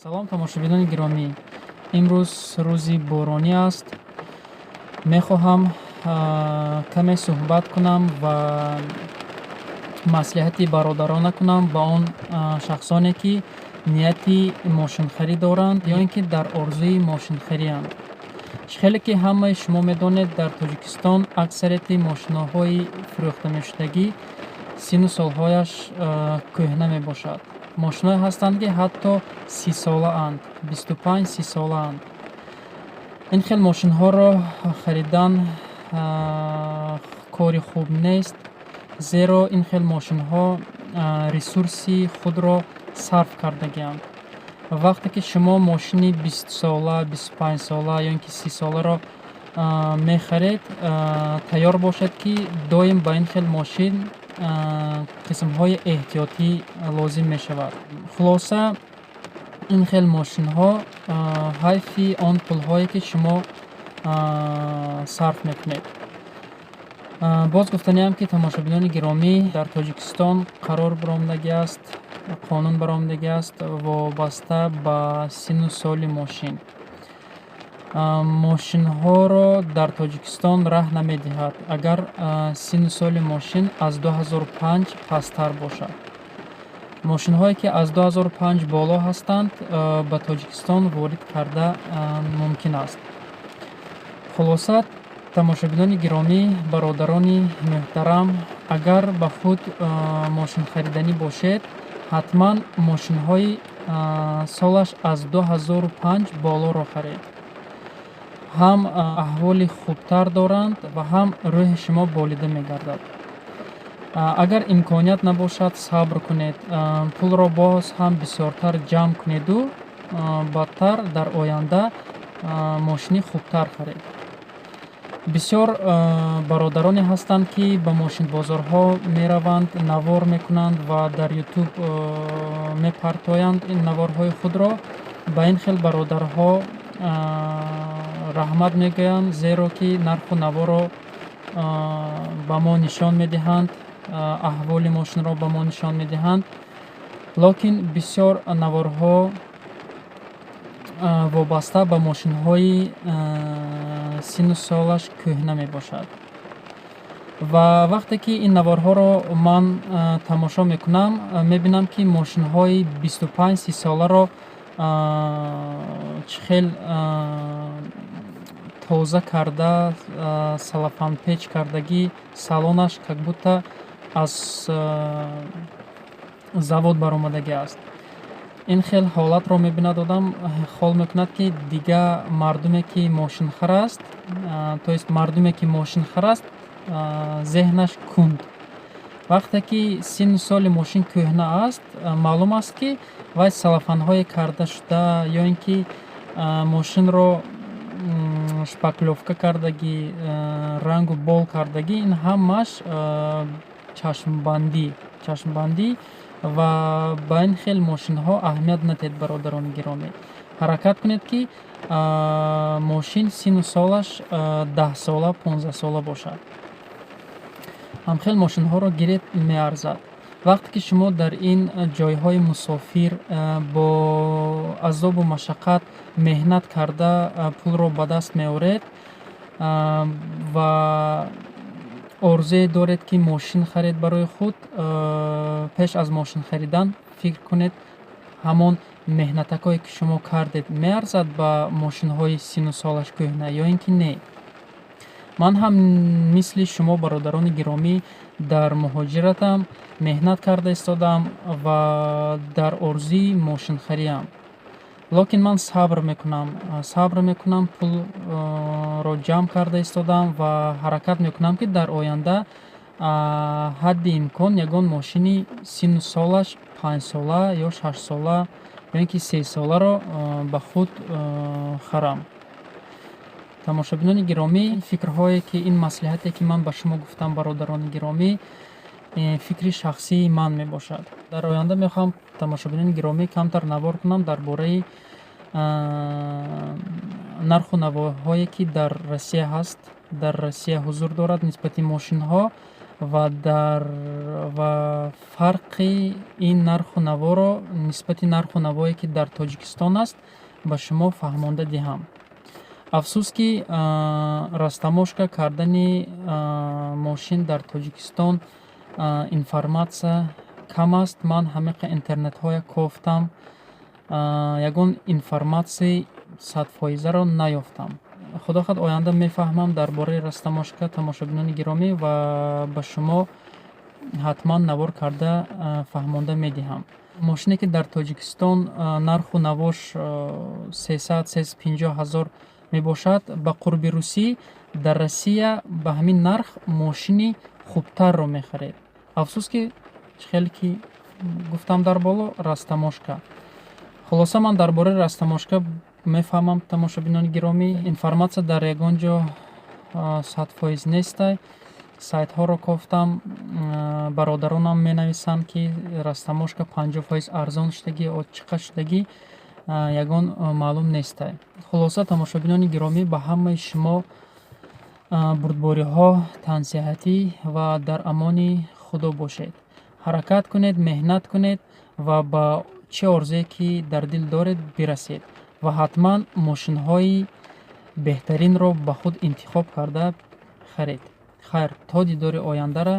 салом тамошобинони гиромӣ. Имрӯз рӯзи боронӣ аст. Мехоҳам каме суҳбат кунам ва маслиҳати бародарона кунам ба он шахсоне, ки нияти мошинхарид доранд ё ин ки дар орзуи мошинхарианд. Хеле ки ҳамаи шумо медонед, дар Тоҷикистон аксарияти мошинаҳои фурӯхтамешудагӣ сину солҳояш кӯҳна мебошад. Мошинҳое ҳастанд, ки ҳатто 30-солаанд, 25-30-солаанд. Ин хел мошинҳоро харидан кори хуб нест, зеро ин хел мошинҳо ресурси худро сарф кардагианд. Вақте ки шумо мошини 20-сола, 25-сола ё ин ки 30-соларо мехаред, тайёр бошед, ки доим ба ин хел мошин қисмҳои эҳтиётӣ лозим мешавад. Хулоса, ин хел мошинҳо ҳайфи он пулҳое ки шумо сарф мекунед. Боз гуфтаниям, ки тамошобинони гиромӣ, дар Тоҷикистон қарор баромдагӣ аст, қонун баромдагӣ аст вобаста ба сину соли мошин. Мошинҳоро дар Тоҷикистон раҳ намедиҳад, агар сину соли мошин аз 2005 пасттар бошад. Мошинҳое, ки аз 2005 боло ҳастанд, ба Тоҷикистон ворид карда мумкин аст. Хулоса, тамошобинони гиромӣ, бародарони муҳтарам, агар ба худ мошин хариданӣ бошед, ҳатман мошинҳои солаш аз 2005 болоро харед. Ҳам аҳволи хубтар доранд ва ҳам рӯҳи шумо болида мегардад. Агар имконият набошад, сабр кунед, пулро боз ҳам бисёртар ҷамъ кунеду баъдтар дар оянда мошини хубтар харед. Бисёр бародароне ҳастанд, ки ба мошинбозорҳо мераванд, навор мекунанд ва дар YouTube мепартоянд ин наворҳои худро. Ба ин хел бародарҳо раҳмат мегӯям, зеро ки нарху наворро ба мо нишон медиҳанд, аҳволи мошинро ба мо нишон медиҳанд. Локин бисёр наворҳо вобаста ба мошинҳои сину солаш кӯҳна мебошад. Ва вақте ки ин наворҳоро ман тамошо мекунам, мебинам, ки мошинҳои 25-30 соларо чӣ хел тоза карда, салафанпеч кардагӣ, салонаш как будто аз завод баромадагӣ аст. Ин хел ҳолатро мебинад одам, хол мекунад, ки дига мардуме ки мошинхар аст, то есть мардуме ки мошинхар аст, зеҳнаш кунд. Вақте ки сину соли мошин кӯҳна аст, маълум аст, ки вай салафанҳое карда шуда ё ин ки мошинро шпаклёвка кардагӣ, рангу бол кардагӣ, ин ҳамааш чашмбандӣ ва ба ин хел мошинҳо аҳамият надиҳед. Бародарони гиромӣ, ҳаракат кунед, ки мошин сину солаш 10 сола, 15 сола бошад. Ҳамхел мошинҳоро гиред меарзад. Вақте ки шумо дар ин ҷойҳои мусофир бо азобу машаққат меҳнат карда пулро ба даст меоред ва орзуе доред, ки мошин харед барои худ, пеш аз мошин харидан фикр кунед, ҳамон меҳнатакое, ки шумо кардед, меарзад ба мошинҳои сину солаш кӯҳна ё ин ки не. Ман ҳам мисли шумо, бародарони гиромӣ, дар муҳоҷиратам меҳнат карда истодам ва дар орзуи мошинхариам. Локин ман сабр мекунам, пулро ҷамъ карда истодам ва ҳаракат мекунам, ки дар оянда ҳадди имкон ягон мошини сину солаш 5 сола ё 6 сола ё ин ки 3 соларо ба худ харам. Тамошобинони гиромӣ, фикрҳое ки ин маслиҳате, ки ман ба шумо гуфтам, бародарони гиромӣ, фикри шахсии ман мебошад. Дар оянда мехоҳам, тамошобинони гиромӣ, камтар навор кунам дар бораи нарху навоҳое, ки дар Россия ҳаст, дар Россия ҳузур дорад нисбати мошинҳо. ва фарқи ин нарху наворо нисбати нарху навое ки дар Тоҷикистон аст ба шумо фаҳмонда диҳам. Афсӯс ки растамошка кардани мошин дар Тоҷикистон информатсия кам аст. Ман ҳамиқа интернетҳоя кофтам, ягон информатсияи 100% наёфтам. Худохоҳ оянда мефаҳмам дар бораи растамошка, тамошобинони гиромӣ, ва ба шумо ҳатман навор карда фаҳмонда медиҳам. Мошине ки дар Тоҷикистон нарху навош 300-350 ҳазор мебошад, ба қурби Русӣ дар Россия ба ҳамин нарх мошини хубтарро мехаред. Афсӯс ки хеле ки гуфтам дар боло растамошка. Хулоса ман дар бораи растамошка мефаҳмам, тамошобинони гиромӣ. Информатсия дар ягон ҷо 100% нестай. Сайтҳоро кофтам, бародаронам менависанд ки растамошка 50% арзон шудагӣ, чӣ қадр шудагӣ, ягон маълум нестай. Хулоса тамошобинони гиромӣ, ба ҳамаи шумо бурдбориҳо тансиҳатӣ ва дар амони Худо бошед. Ҳаракат кунед, меҳнат кунед ва ба чӣ орзуе ки дар дил доред бирасед ва ҳатман мошинҳои беҳтаринро ба худ интихоб карда харед. Хайр, то дидори ояндара.